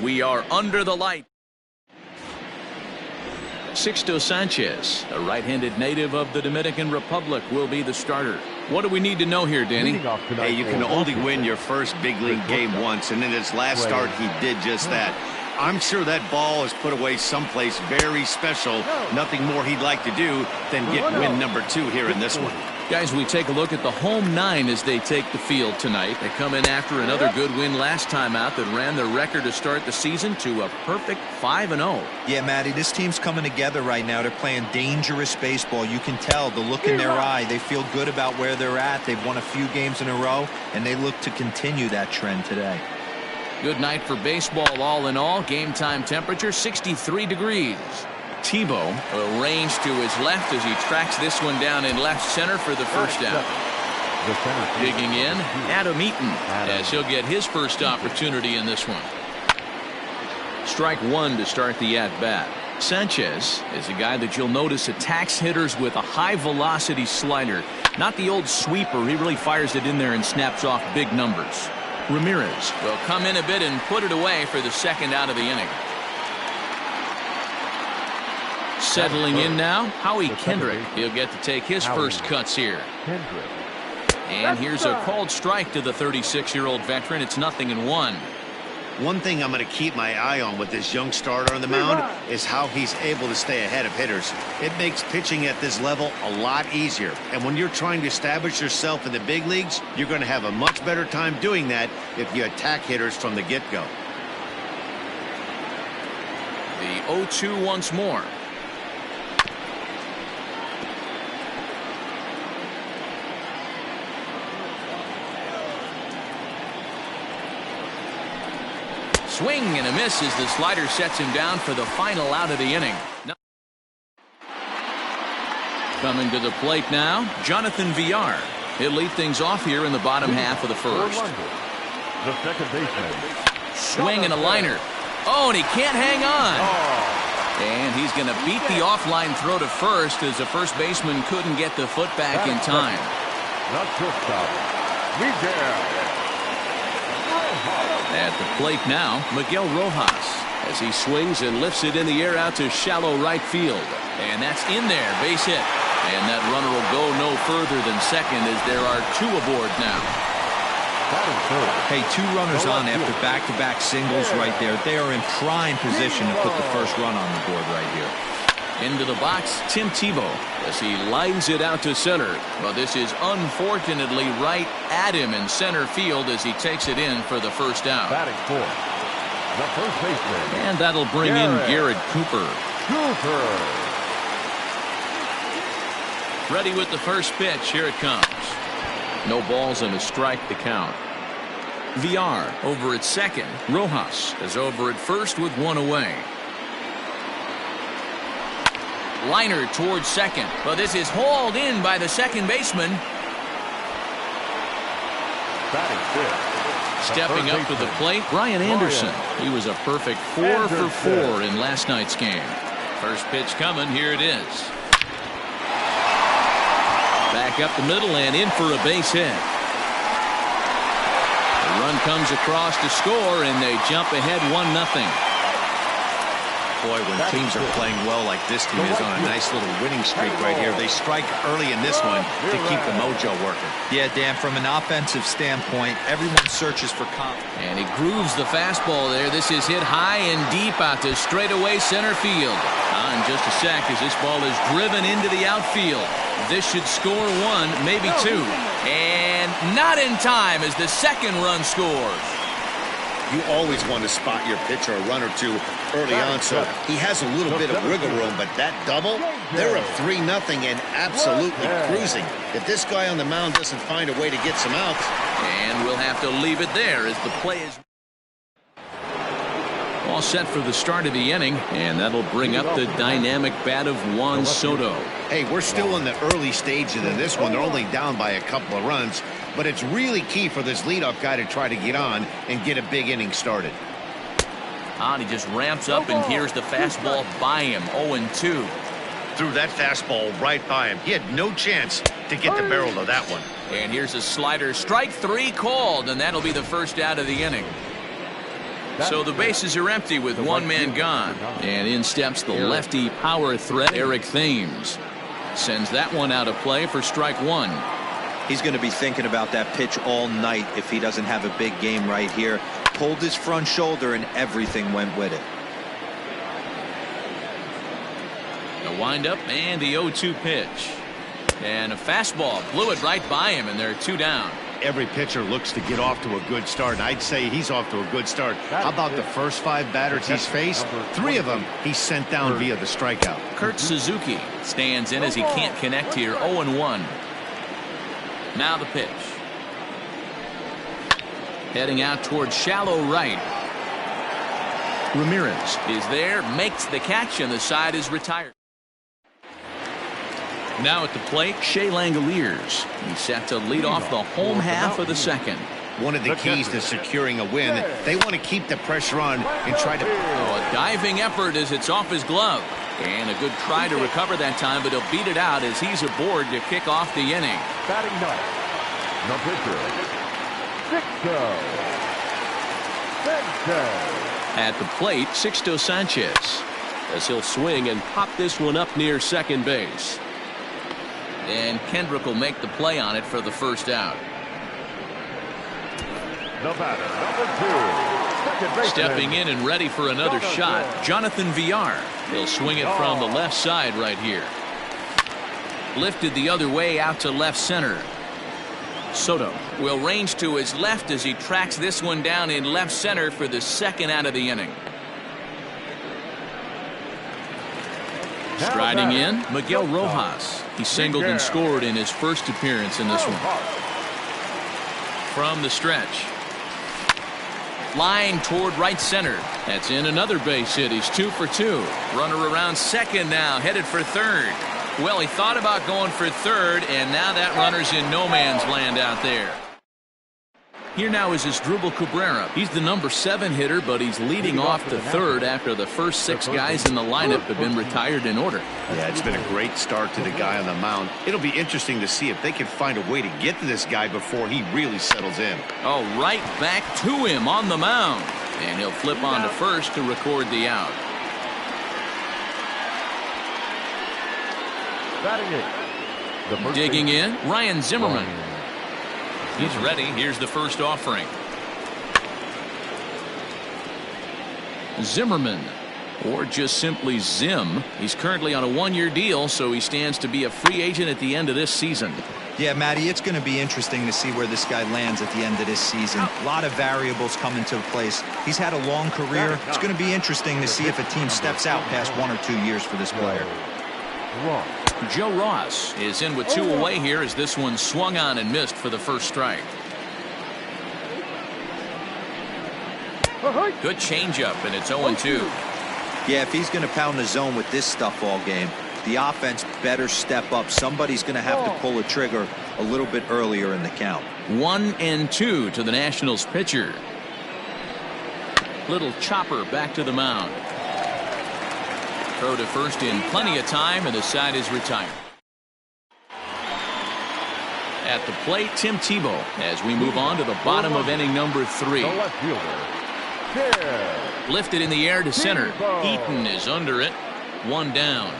We are under the light. Sixto Sanchez, a right-handed native of the Dominican Republic, will be the starter. What do we need to know here, Danny? Hey, you can only win your first big league game once, and in his last start, he did just that. I'm sure that ball is put away someplace very special. Nothing more he'd like to do than get win number 2 here in this one. Guys, we take a look at the home 9 as they take the field tonight. They come in after another good win last time out that ran their record to start the season to a perfect 5-0. Yeah, Matty, this team's coming together right now. They're playing dangerous baseball. You can tell the look in their eye. They feel good about where they're at. They've won a few games in a row, and they look to continue that trend today. Good night for baseball all in all. Game time temperature 63 degrees. Tebow arranged to his left as he tracks this one down in left center for the first out. Digging in, Adam Eaton, as he'll get his first opportunity in this one. Strike 1 to start the at-bat. Sanchez is a guy that you'll notice attacks hitters with a high-velocity slider. Not the old sweeper. He really fires it in there and snaps off big numbers. Ramirez will come in a bit and put it away for the second out of the inning. Settling in now, Howie Kendrick. He'll get to take his first cuts here. And here's a called strike to the 36-year-old veteran. It's 0-1. One thing I'm going to keep my eye on with this young starter on the mound is how he's able to stay ahead of hitters. It makes pitching at this level a lot easier. And when you're trying to establish yourself in the big leagues, you're going to have a much better time doing that if you attack hitters from the get-go. The 0-2 once more. Swing and a miss as the slider sets him down for the final out of the inning. Coming to the plate now, Jonathan Villar. He'll lead things off here in the bottom half of the first. The second baseman. Swing and a liner. Oh, and he can't hang on. And he's going to beat the offline throw to first as the first baseman couldn't get the foot back in time. Not shortstop. Miguel. At the plate now, Miguel Rojas, as he swings and lifts it in the air out to shallow right field. And that's in there, base hit. And that runner will go no further than second as there are 2 aboard now. Hey, 2 runners on after back-to-back singles right there. They are in prime position to put the first run on the board right here. Into the box, Tim Tebow, as he lines it out to center. But this is unfortunately right at him in center field as he takes it in for the first out. Batting fourth, the first baseman. And that'll bring in Garrett Cooper. Ready with the first pitch. Here it comes. No balls and a strike to count. Villar over at second. Rojas is over at first with 1 away. Liner towards second, but this is hauled in by the second baseman. Stepping up to the plate, Brian Anderson. He was a perfect 4 for 4 in last night's game. First pitch coming, here it is. Back up the middle and in for a base hit. The run comes across to score, and they jump ahead 1-0. Boy, when teams are playing well like this team is on a nice little winning streak right here, they strike early in this one to keep the mojo working. Yeah, Dan, from an offensive standpoint, everyone searches for confidence. And he grooves the fastball there. This is hit high and deep out to straightaway center field. In just a sec as this ball is driven into the outfield. This should score 1, maybe 2. And not in time as the second run scores. You always want to spot your pitcher a run or 2 early on, so he has a little bit of wiggle room, but that double, they're up 3-0 and absolutely cruising. If this guy on the mound doesn't find a way to get some outs. And we'll have to leave it there as the play is all set for the start of the inning, and that'll bring up the dynamic bat of Juan Soto. Hey, we're still in the early stages of this one. They're only down by a couple of runs, but it's really key for this leadoff guy to try to get on and get a big inning started. He just ramps up, and here's the fastball by him. 0-2. Threw that fastball right by him. He had no chance to get the barrel of that one. And here's a slider. Strike 3 called, and that'll be the first out of the inning. So the bases are empty with one man gone. And in steps the lefty power threat, Eric Thames. Sends that one out of play for strike one. He's going to be thinking about that pitch all night if he doesn't have a big game right here. Pulled his front shoulder and everything went with it. The windup and the 0-2 pitch. And a fastball blew it right by him, and they're two down. Every pitcher looks to get off to a good start, and I'd say he's off to a good start. How about the first 5 batters he's faced? 3 of them he's sent down via the strikeout. Kurt Suzuki stands in as he can't connect here. 0-1. Now the pitch. Heading out towards shallow right. Ramirez is there, makes the catch, and the side is retired. Now at the plate, Shea Langoliers. He's set to lead off the home half of the second. One of the keys to securing a win, they want to keep the pressure on and try to... Oh, a diving effort as it's off his glove. And a good try to recover that time, but he'll beat it out as he's aboard to kick off the inning. Batting ninth, the pitcher, Sixto Sanchez. At the plate, Sixto Sanchez, as he'll swing and pop this one up near second base. And Kendrick will make the play on it for the first out. The batter, number 2, second baseman. Stepping in and ready for another shot, Jonathan Villar. He'll swing it from the left side right here. Lifted the other way out to left center. Soto will range to his left as he tracks this one down in left center for the second out of the inning. Striding in, Miguel Rojas. He singled and scored in his first appearance in this one. From the stretch. Flying toward right center. That's in another base hit. He's 2 for 2. Runner around second now, headed for third. Well, he thought about going for third, and now that runner's in no man's land out there. Here now is Asdrubal Cabrera. He's the number 7 hitter, but he's leading off the third after the first 6 guys in the lineup have been retired in order. Yeah, it's been a great start to the guy on the mound. It'll be interesting to see if they can find a way to get to this guy before he really settles in. Oh, right back to him on the mound. And he'll flip on to first to record the out. Digging in, Ryan Zimmerman. He's ready. Here's the first offering. Zimmerman, or just simply Zim. He's currently on a 1-year deal, so he stands to be a free agent at the end of this season. Yeah, Matty, it's going to be interesting to see where this guy lands at the end of this season. A lot of variables come into place. He's had a long career. It's going to be interesting to see if a team steps out past 1 or 2 years for this player. Joe Ross is in with 2 away here as this one swung on and missed for the first strike. Good changeup, and it's 0-2. Yeah, if he's going to pound the zone with this stuff all game, the offense better step up. Somebody's going to have to pull a trigger a little bit earlier in the count. 1-2 to the Nationals pitcher. Little chopper back to the mound. Throw to first in plenty of time, and the side is retired. At the plate, Tim Tebow, as we move on to the bottom of inning number 3. Lifted in the air to center. Eaton is under it. 1 down.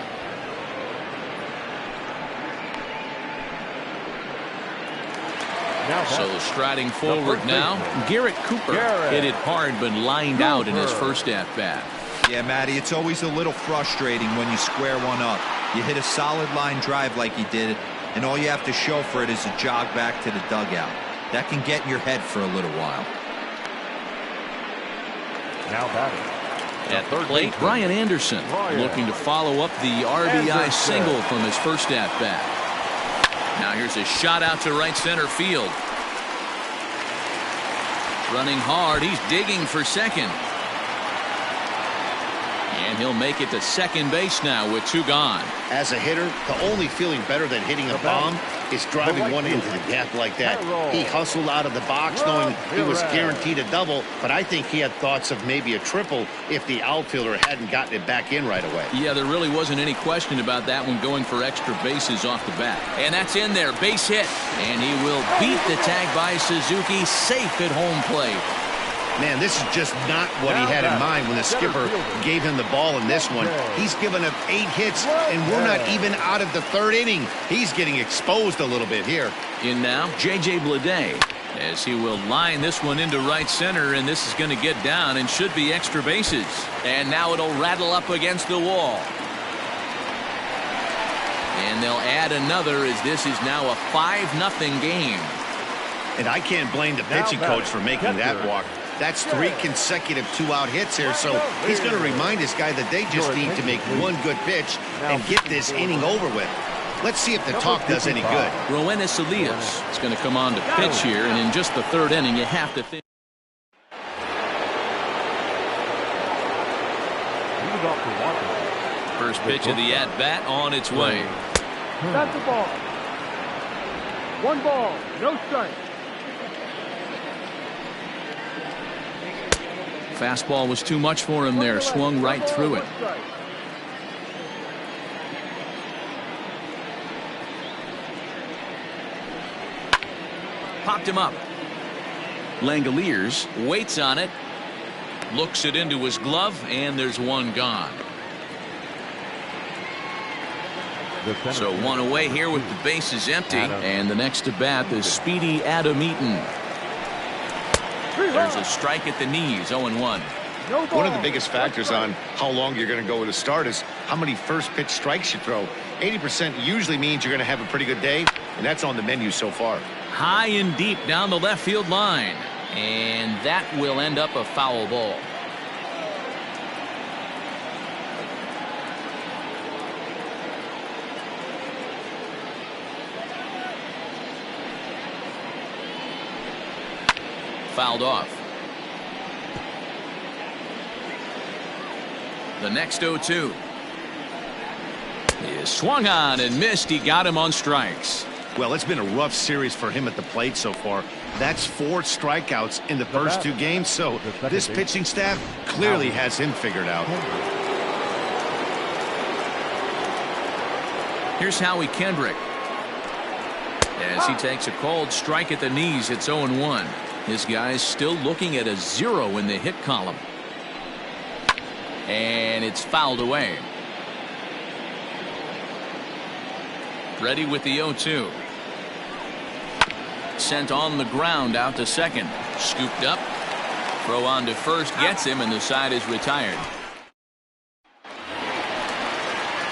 So striding forward now, Garrett Cooper hit it hard but lined out in his first at-bat. Yeah, Matty, it's always a little frustrating when you square one up. You hit a solid line drive like he did, and all you have to show for it is a jog back to the dugout. That can get in your head for a little while. Now batting. At the plate, Brian Anderson looking to follow up the RBI single from his first at-bat. Now here's a shot out to right center field. Running hard, he's digging for second. And he'll make it to second base now with 2 gone. As a hitter, the only feeling better than hitting a bomb is driving one into the gap like that. He hustled out of the box knowing he was guaranteed a double, but I think he had thoughts of maybe a triple if the outfielder hadn't gotten it back in right away. Yeah, there really wasn't any question about that one, going for extra bases off the bat. And that's in there, base hit. And he will beat the tag by Suzuki, safe at home plate. Man, this is just not what he had in mind when the skipper gave him the ball in this one. He's given up 8 hits, and we're not even out of the 3rd inning. He's getting exposed a little bit here. In now, J.J. Bleday, as he will line this one into right center, and this is going to get down and should be extra bases. And now it'll rattle up against the wall. And they'll add another as this is now a 5-0 game. And I can't blame the pitching coach for making that walk. That's 3 consecutive 2-out hits here, so he's going to remind this guy that they just need to make one good pitch and get this inning over with. Let's see if the talk does any good. Roenis Elias is going to come on to pitch here, and in just the 3rd inning, you have to think. First pitch of the at-bat on its way. That's the ball. 1 ball, no strike. Fastball was too much for him there. Swung right through it. Popped him up. Langoliers waits on it. Looks it into his glove, and there's one gone. So one away here with the bases empty. And the next to bat is speedy Adam Eaton. There's a strike at the knees, 0-1. One of the biggest factors on how long you're going to go with a start is how many first pitch strikes you throw. 80% usually means you're going to have a pretty good day, and that's on the menu so far. High and deep down the left field line. And that will end up a foul ball. Fouled off. The next 0-2 is swung on and missed. He got him on strikes. Well, it's been a rough series for him at the plate so far. That's 4 strikeouts in the first 2 games, so this pitching staff clearly has him figured out. Here's Howie Kendrick. As he takes a cold strike at the knees, it's 0-1. His guy's still looking at a 0 in the hit column. And it's fouled away. Ready with the 0-2. Sent on the ground out to second. Scooped up. Throw on to first gets him, and the side is retired.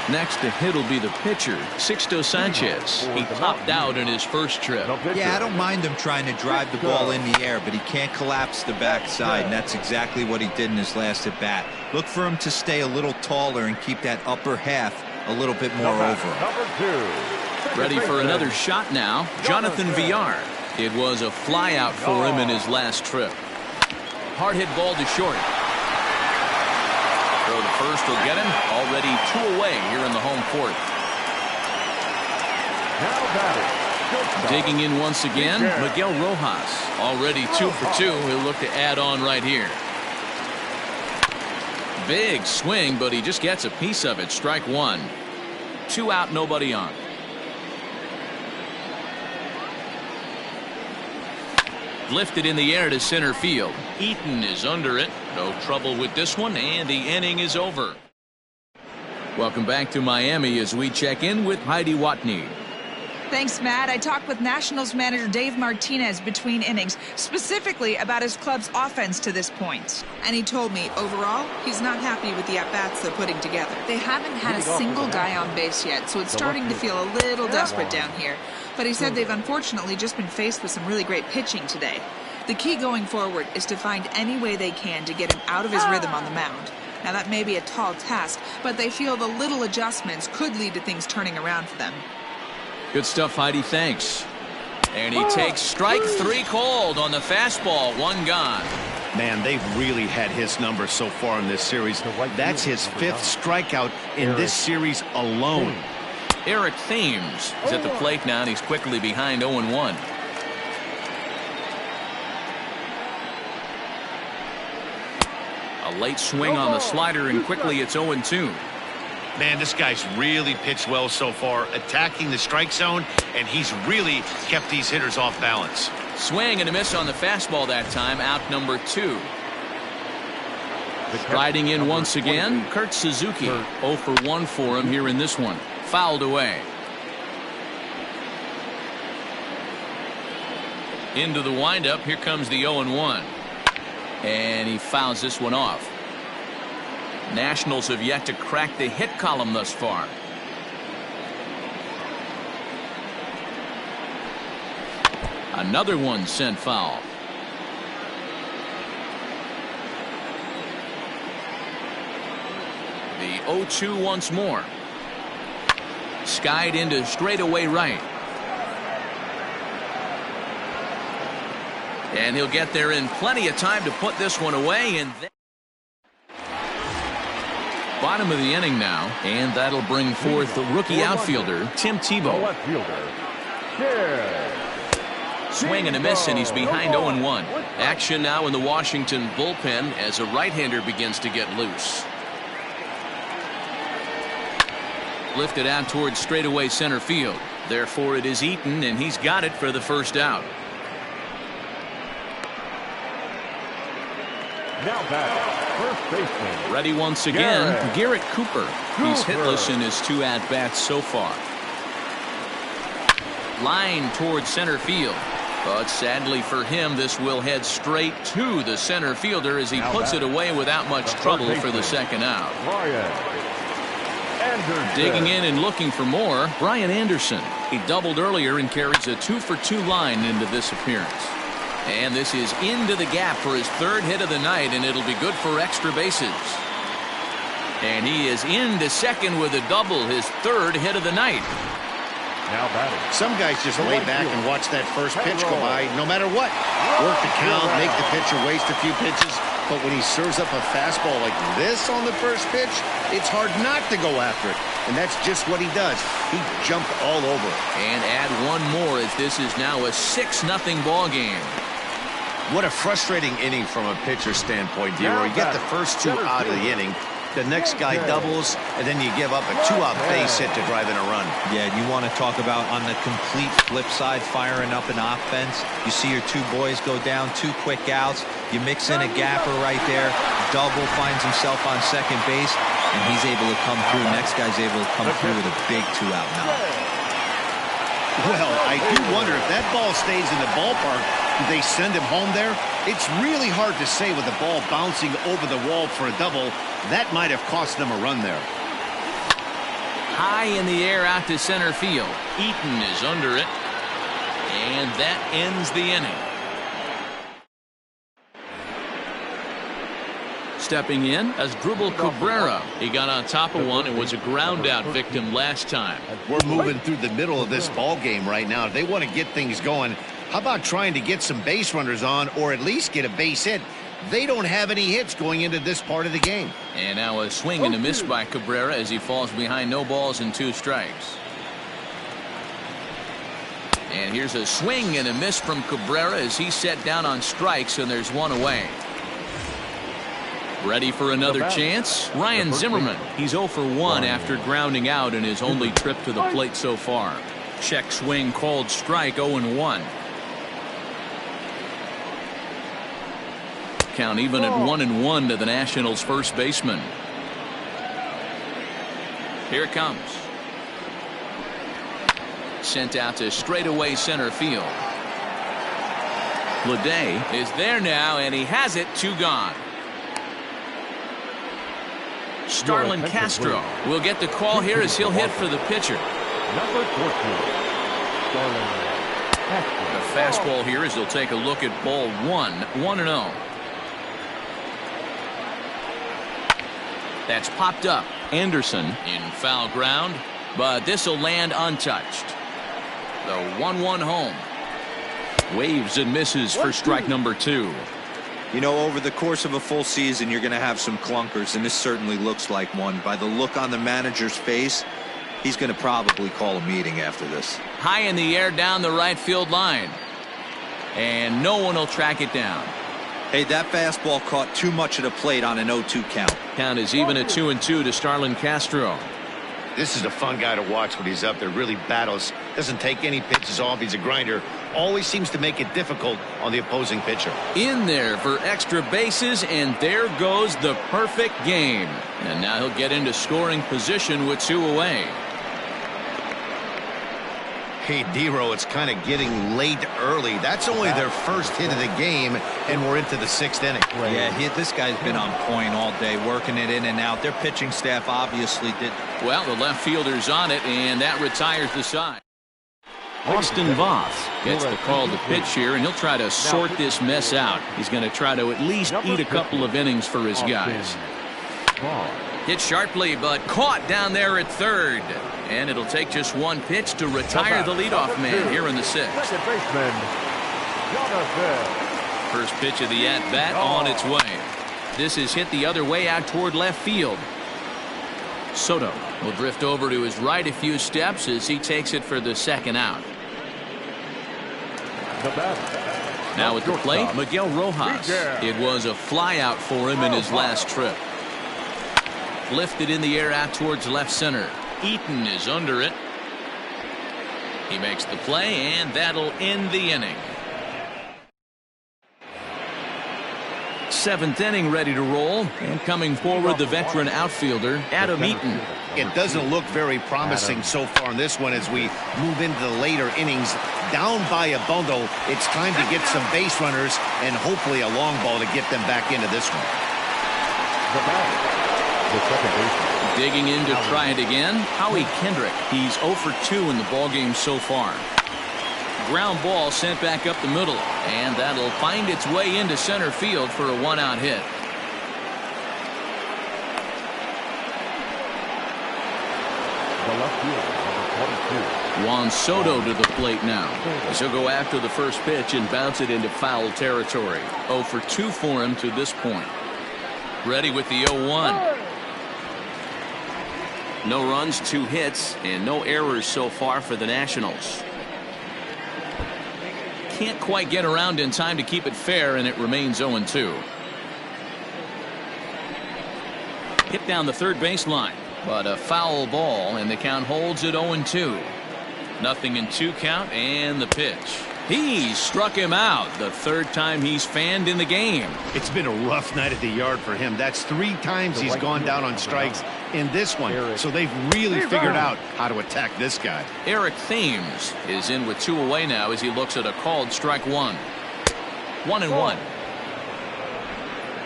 Next to hit will be the pitcher, Sixto Sanchez. He popped out in his first trip. Yeah, I don't mind him trying to drive the ball in the air, but he can't collapse the backside, and that's exactly what he did in his last at bat. Look for him to stay a little taller and keep that upper half a little bit more over. Ready for another shot now, Jonathan Villar. It was a fly out for him in his last trip. Hard hit ball to short. Throw to first will get him. Already 2 away here in the home 4th. Digging in once again, Miguel Rojas. Already 2 for 2. He'll look to add on right here. Big swing, but he just gets a piece of it. Strike 1. 2 out, nobody on. Lifted in the air to center field. Eaton is under it. No trouble with this one, and the inning is over. Welcome back to Miami as we check in with Heidi Watney. Thanks, Matt. I talked with Nationals manager Dave Martinez between innings, specifically about his club's offense to this point. And he told me, overall, he's not happy with the at-bats they're putting together. They haven't had a single guy on base yet, so it's starting to feel a little desperate down here. But he said they've unfortunately just been faced with some really great pitching today. The key going forward is to find any way they can to get him out of his rhythm on the mound. Now, that may be a tall task, but they feel the little adjustments could lead to things turning around for them. Good stuff, Heidi. Thanks. And he takes strike 3 called on the fastball. 1 gone. Man, they've really had his number so far in this series. That's his 5th strikeout in this series alone. Eric Thames is at the plate now, and he's quickly behind 0-1. A late swing on the slider, and quickly it's 0-2. Man, this guy's really pitched well so far, attacking the strike zone, and he's really kept these hitters off balance. Swing and a miss on the fastball that time. Out number 2. Riding in once again, Kurt Suzuki. 0 for 1 for him here in this one. Fouled away. Into the windup. Here comes the 0-1. And he fouls this one off. Nationals have yet to crack the hit column thus far. Another one sent foul. The 0-2 once more. Skied into straightaway right. And he'll get there in plenty of time to put this one away. And then bottom of the inning now, and that'll bring forth the rookie outfielder Tim Tebow. Swing and a miss, and he's behind 0-1. Action now in the Washington bullpen as a right-hander begins to get loose. Lifted out towards straightaway center field. Therefore it is Eaton, and he's got it for the first out. Now back, first baseman. Ready once again, Garrett Cooper. He's hitless in his 2 at-bats so far. Line towards center field. But sadly for him, this will head straight to the center fielder as he puts it away without much trouble for the second out. Digging in and looking for more, Brian Anderson. He doubled earlier and carries a 2 for 2 line into this appearance. And this is into the gap for his 3rd hit of the night, and it'll be good for extra bases. And he is into second with a double, his 3rd hit of the night. Now batting. Some guys just lay back and watch that first pitch go by no matter what. Work the count, make the pitcher waste a few pitches. But when he serves up a fastball like this on the first pitch, it's hard not to go after it. And that's just what he does. He jumped all over it. And add one more as this is now a 6-0 ball game. What a frustrating inning from a pitcher standpoint, Dero. You get the first 2 out of the inning. The next guy doubles, and then you give up a 2-out base hit to drive in a run. Yeah, you want to talk about on the complete flip side, firing up an offense. You see your 2 boys go down, 2 quick outs. You mix in a gapper right there. Double finds himself on second base, and he's able to come through. Next guy's able to come through with a big 2-out knock. Well, I do wonder if that ball stays in the ballpark, do they send him home there? It's really hard to say with the ball bouncing over the wall for a double. That might have cost them a run there. High in the air out to center field. Eaton is under it. And that ends the inning. Stepping in as Dribble Cabrera. He got on top of one and was a ground out victim last time. We're moving through the middle of this ball game right now. If they want to get things going, how about trying to get some base runners on or at least get a base hit? They don't have any hits going into this part of the game. And now a swing and a miss by Cabrera as he falls behind no balls and 2 strikes. And here's a swing and a miss from Cabrera as he's set down on strikes, and there's 1 away. Ready for another chance? Ryan Zimmerman. He's 0 for 1 after grounding out in his only trip to the plate so far. Check swing called strike. 0-1. Count even at 1-1 to the Nationals' first baseman. Here it comes. Sent out to straightaway center field. Leday is there now, and he has it. 2 gone. Starlin Castro will get the call here as he'll hit for the pitcher. Number 14. Starlin Castro. The fastball here as he'll take a look at ball 1. 1-0. That's popped up. Anderson in foul ground, but this will land untouched. The 1-1 home. Waves and misses for strike number 2. You know, over the course of a full season, you're going to have some clunkers, and this certainly looks like one. By the look on the manager's face, he's going to probably call a meeting after this. High in the air down the right field line. And no one will track it down. Hey, that fastball caught too much of the plate on an 0-2 count. Count is even at 2-2 to Starlin Castro. This is a fun guy to watch when he's up there. Really battles. Doesn't take any pitches off. He's a grinder. Always seems to make it difficult on the opposing pitcher. In there for extra bases, and there goes the perfect game. And now he'll get into scoring position with 2 away. Hey, D-Row, it's kind of getting late early. That's only their first hit of the game, and we're into the 6th inning. Yeah, this guy's been on point all day, working it in and out. Their pitching staff obviously did. Well, the left fielder's on it, and that retires the side. Austin Voth gets the call to pitch here, and he'll try to sort this mess out. He's going to try to at least eat a couple of innings for his guys. Hit sharply, but caught down there at third. And it'll take just 1 pitch to retire the leadoff man here in the 6th. First pitch of the at-bat on its way. This is hit the other way out toward left field. Soto will drift over to his right a few steps as he takes it for the 2nd out. Now at the plate, Miguel Rojas. It was a flyout for him in his last trip. Lifted in the air out towards left center. Eaton is under it. He makes the play, and that'll end the inning. 7th inning ready to roll, and coming forward the veteran outfielder Adam Eaton. It doesn't look very promising so far in this one as we move into the later innings. Down by a bundle, it's time to get some base runners and hopefully a long ball to get them back into this one. Digging in to try it again, Howie Kendrick. He's 0 for 2 in the ballgame so far. Ground ball sent back up the middle, and that'll find its way into center field for a 1-out hit. Juan Soto to the plate now, as he'll go after the first pitch and bounce it into foul territory. 0 for 2 for him to this point. Ready with the 0-1. No runs, 2 hits, and no errors so far for the Nationals. Can't quite get around in time to keep it fair, and it remains 0-2. Hit down the third baseline, but a foul ball, and the count holds at 0-2. 0-2 count, and the pitch. He struck him out, the 3rd time he's fanned in the game. It's been a rough night at the yard for him. That's 3 times he's gone down on strikes in this one. So they've really figured out how to attack this guy. Eric Thames is in with 2 away now as he looks at a called strike 1. 1-1.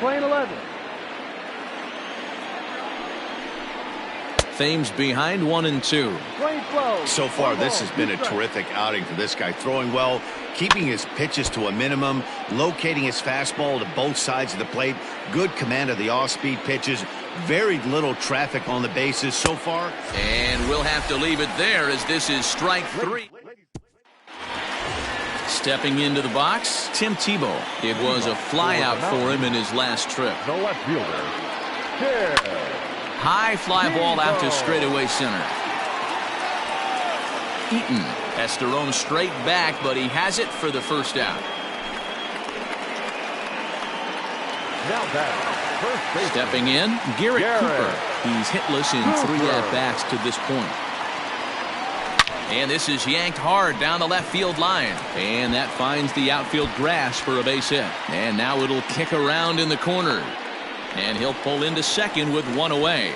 Playing 11. Thames behind 1-2. So far, this has been a terrific outing for this guy. Throwing well, keeping his pitches to a minimum, locating his fastball to both sides of the plate. Good command of the off-speed pitches. Very little traffic on the bases so far. And we'll have to leave it there as this is strike 3. Stepping into the box, Tim Tebow. It was a flyout for him in his last trip. The left fielder. Here. High fly ball out to straightaway center. Eaton has to roam straight back, but he has it for the 1st out. Stepping in, Garrett Cooper. He's hitless in 3 at-bats to this point. And this is yanked hard down the left field line. And that finds the outfield grass for a base hit. And now it'll kick around in the corner. And he'll pull into second with 1 away.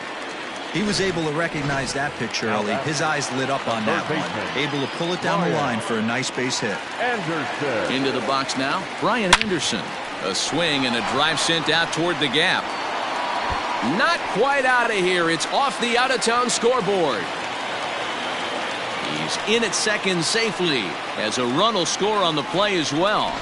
He was able to recognize that pitch early. His eyes lit up on that one. Able to pull it down the line for a nice base hit. Into the box now, Brian Anderson. A swing and a drive sent out toward the gap. Not quite out of here. It's off the out-of-town scoreboard. He's in at second safely as a run will score on the play as well.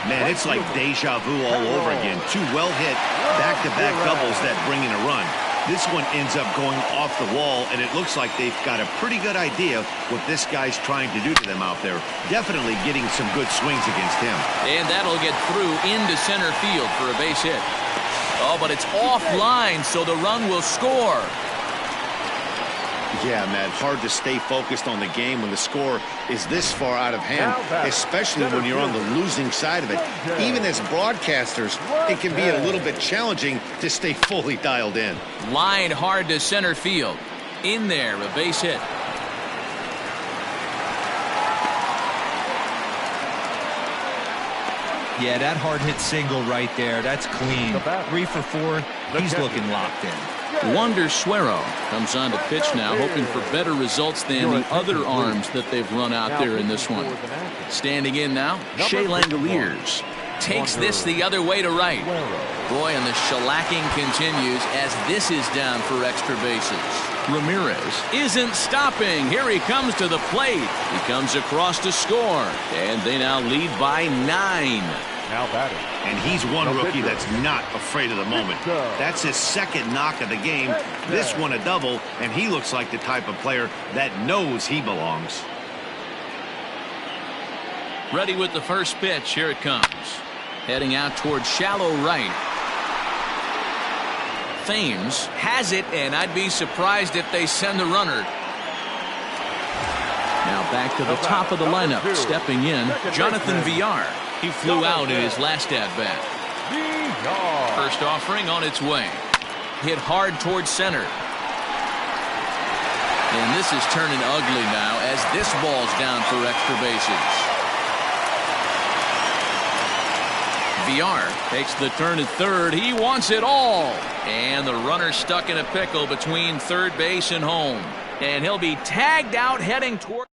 Man, it's like deja vu all over again. 2 well-hit back-to-back doubles that bring in a run. This one ends up going off the wall, and it looks like they've got a pretty good idea what this guy's trying to do to them out there. Definitely getting some good swings against him. And that'll get through into center field for a base hit. Oh, but it's offline, so the run will score. Yeah, Matt, hard to stay focused on the game when the score is this far out of hand, especially when you're on the losing side of it. Even as broadcasters, it can be a little bit challenging to stay fully dialed in. Line hard to center field. In there, a base hit. Yeah, that hard hit single right there. That's clean. 3 for 4. He's looking locked in. Wander Suero comes on to pitch now, hoping for better results than the other arms that they've run out there in this one. Standing in now, Shea Langoliers takes this the other way to right. Boy, and the shellacking continues as this is down for extra bases. Ramirez isn't stopping. Here he comes to the plate. He comes across to score, and they now lead by 9. Now batting. And he's one rookie that's not afraid of the moment. That's his second knock of the game. This one a double, and he looks like the type of player that knows he belongs. Ready with the first pitch. Here it comes. Heading out towards shallow right. Thames has it, and I'd be surprised if they send the runner. Now back to the top of the lineup. Stepping in, Jonathan Villar. He flew out in his last at-bat. First offering on its way. Hit hard towards center. And this is turning ugly now as this ball's down for extra bases. Villar takes the turn at third. He wants it all. And the runner stuck in a pickle between third base and home. And he'll be tagged out heading toward.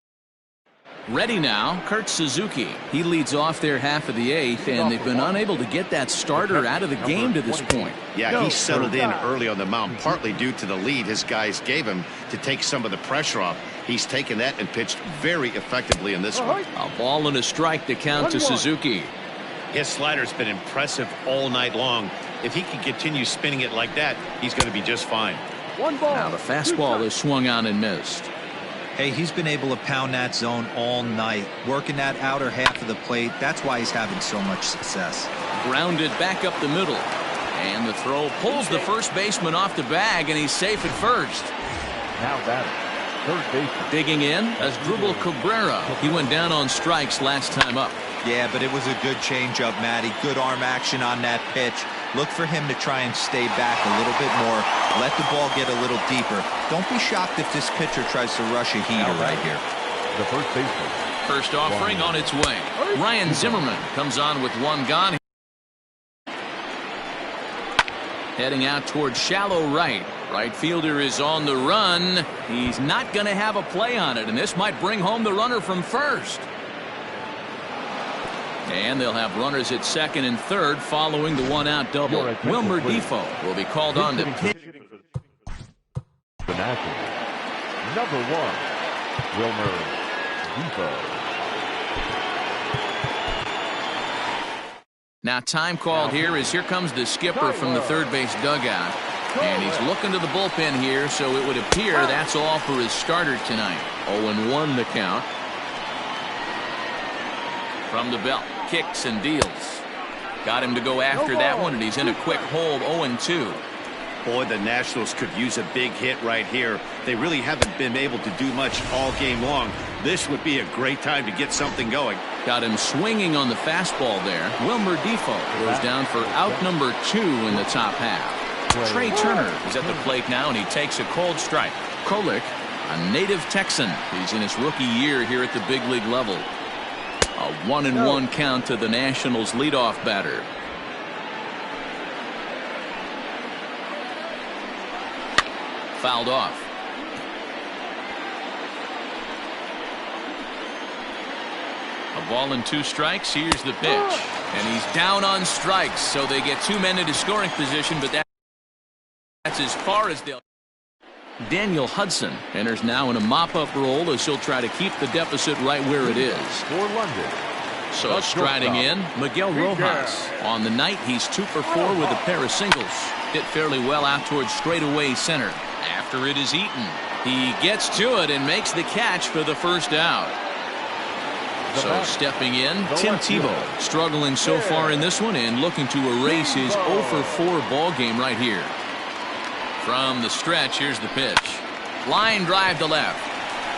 Ready now, Kurt Suzuki. He leads off their half of the 8th, and they've been unable to get that starter out of the game to this point. Yeah, he settled in early on the mound, partly due to the lead his guys gave him to take some of the pressure off. He's taken that and pitched very effectively in this one. A ball and a strike to count to Suzuki. His slider's been impressive all night long. If he can continue spinning it like that, he's going to be just fine. Now the fastball is swung on and missed. Hey, he's been able to pound that zone all night, working that outer half of the plate. That's why he's having so much success. Grounded back up the middle. And the throw pulls the first baseman off the bag, and he's safe at first. Now batting. Third base. Digging in, Asdrubal Cabrera. He went down on strikes last time up. Yeah, but it was a good changeup, Matty. Good arm action on that pitch. Look for him to try and stay back a little bit more. Let the ball get a little deeper. Don't be shocked if this pitcher tries to rush a heater right here. The first baseman. First offering on its way. Ryan Zimmerman comes on with one gone. Heading out towards shallow right. Right fielder is on the run. He's not going to have a play on it, and this might bring home the runner from first. And they'll have runners at second and third following the one-out double. Wilmer Defoe will be called on to pitch. The Nationals. Number 1, Wilmer Defoe. Now time called here as here comes the skipper from the third base dugout. And he's looking to the bullpen here, so it would appear that's all for his starter tonight. 0-1 the count. From the belt, kicks and deals. Got him to go after that one, and he's in a quick hold. 0-2. Boy, the Nationals could use a big hit right here. They really haven't been able to do much all game long. This would be a great time to get something going. Got him swinging on the fastball there. Wilmer Defoe goes down for out number 2 in the top half. Trey Turner is at the plate now, and he takes a cold strike. Kolek, a native Texan. He's in his rookie year here at the big league level. A 1-1 count to the Nationals leadoff batter. Fouled off. A ball and 2 strikes. Here's the pitch. And he's down on strikes, so they get 2 men into scoring position, but that's as far as they'll. Daniel Hudson enters now in a mop-up role as he'll try to keep the deficit right where it is. For London. So striding in, Miguel Rojas. On the night, he's 2 for 4 with a pair of singles. Hit fairly well out towards straightaway center. After it is eaten, he gets to it and makes the catch for the first out. So stepping in, Tim Tebow, struggling so far in this one and looking to erase his 0 for 4 ball game right here. From the stretch, here's the pitch. Line drive to left.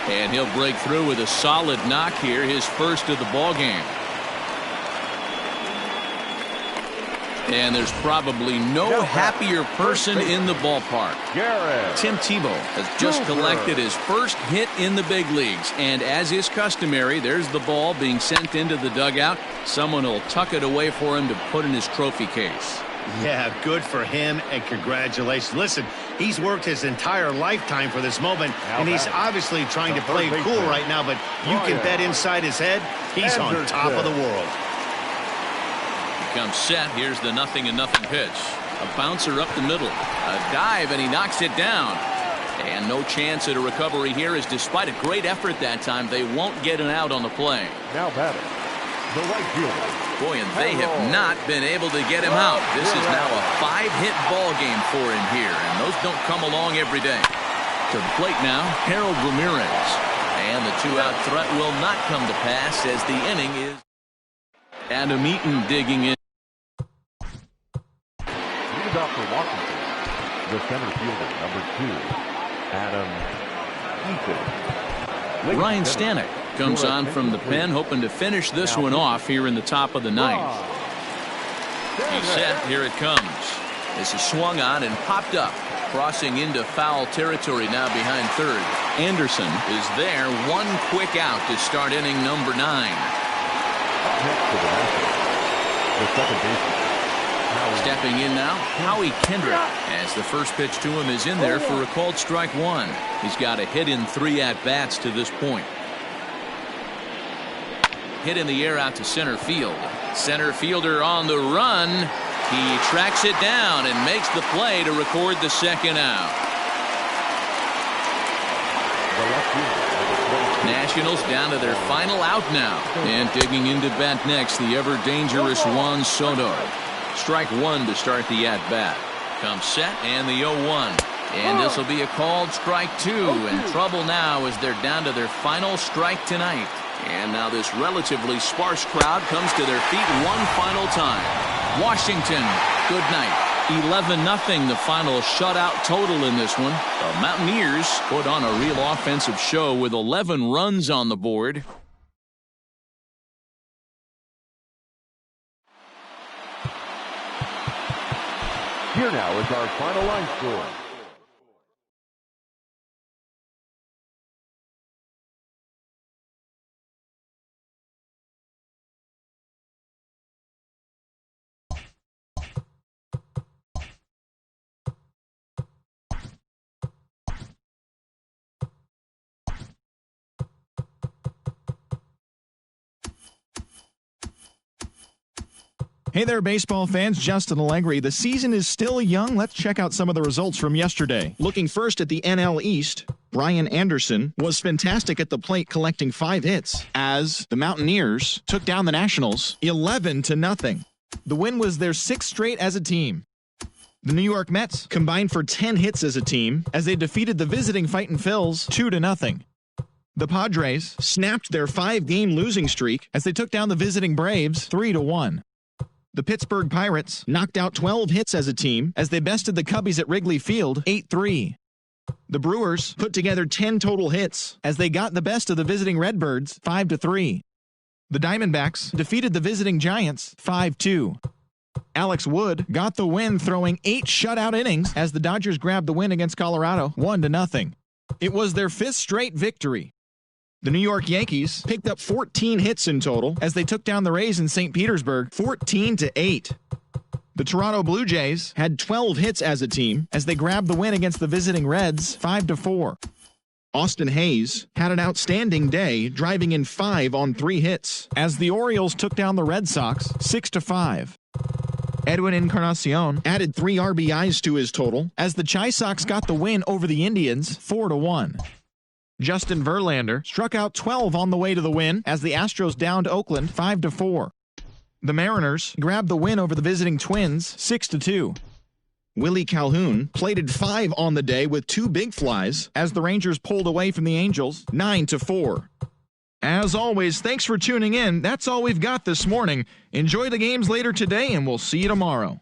And he'll break through with a solid knock here, his first of the ball game. And there's probably no happier person in the ballpark. Tim Tebow has just collected his first hit in the big leagues. And as is customary, there's the ball being sent into the dugout. Someone will tuck it away for him to put in his trophy case. Yeah, good for him, and congratulations. Listen, he's worked his entire lifetime for this moment, and he's obviously trying to play cool right now, but you can bet inside his head, he's on top of the world. Comes set. Here's the 0-0 pitch. A bouncer up the middle. A dive, and he knocks it down. And no chance at a recovery here, as despite a great effort that time, they won't get an out on the play. Now batting, the right fielder. Boy, and they have not been able to get him out. This is now a 5-hit ball game for him here, and those don't come along every day. To the plate now, Harold Ramirez. And the 2-out threat will not come to pass as the inning is. Adam Eaton digging in. Leading off for Washington, the center fielder, number 2, Adam Eaton. Ryan Stanek comes on from the pen, hoping to finish this one off here in the top of the ninth. He's set. Here it comes. This is swung on and popped up, crossing into foul territory now behind third. Anderson is there. One quick out to start inning number 9. Stepping in now, Howie Kendrick, as the first pitch to him is in there for a called strike 1. He's got a hit in 3 at-bats to this point. Hit in the air out to center field. Center fielder on the run. He tracks it down and makes the play to record the second out. Nationals down to their final out now. And digging into bat next, the ever-dangerous Juan Soto. Strike 1 to start the at-bat. Comes set and the 0-1. And this will be a called strike 2. And trouble now as they're down to their final strike tonight. And now this relatively sparse crowd comes to their feet one final time. Washington, good night. 11-0 the final shutout total in this one. The Mountaineers put on a real offensive show with 11 runs on the board. Here now is our final line score. Hey there, baseball fans. Justin Allegri. The season is still young. Let's check out some of the results from yesterday. Looking first at the NL East, Brian Anderson was fantastic at the plate, collecting 5 hits as the Mountaineers took down the Nationals 11-0. The win was their 6th straight as a team. The New York Mets combined for 10 hits as a team as they defeated the visiting Fightin' Phils 2-0. The Padres snapped their 5-game losing streak as they took down the visiting Braves 3-1. The Pittsburgh Pirates knocked out 12 hits as a team as they bested the Cubbies at Wrigley Field 8-3. The Brewers put together 10 total hits as they got the best of the visiting Redbirds 5-3. The Diamondbacks defeated the visiting Giants 5-2. Alex Wood got the win, throwing 8 shutout innings as the Dodgers grabbed the win against Colorado 1-0. It was their 5th straight victory. The New York Yankees picked up 14 hits in total as they took down the Rays in St. Petersburg 14-8. The Toronto Blue Jays had 12 hits as a team as they grabbed the win against the visiting Reds 5-4. Austin Hayes had an outstanding day, driving in 5 on 3 hits as the Orioles took down the Red Sox 6-5. Edwin Encarnacion added 3 RBIs to his total as the Chi Sox got the win over the Indians 4-1. Justin Verlander struck out 12 on the way to the win as the Astros downed Oakland 5-4. The Mariners grabbed the win over the visiting Twins 6-2. Willie Calhoun plated 5 on the day with 2 big flies as the Rangers pulled away from the Angels 9-4. As always, thanks for tuning in. That's all we've got this morning. Enjoy the games later today, and we'll see you tomorrow.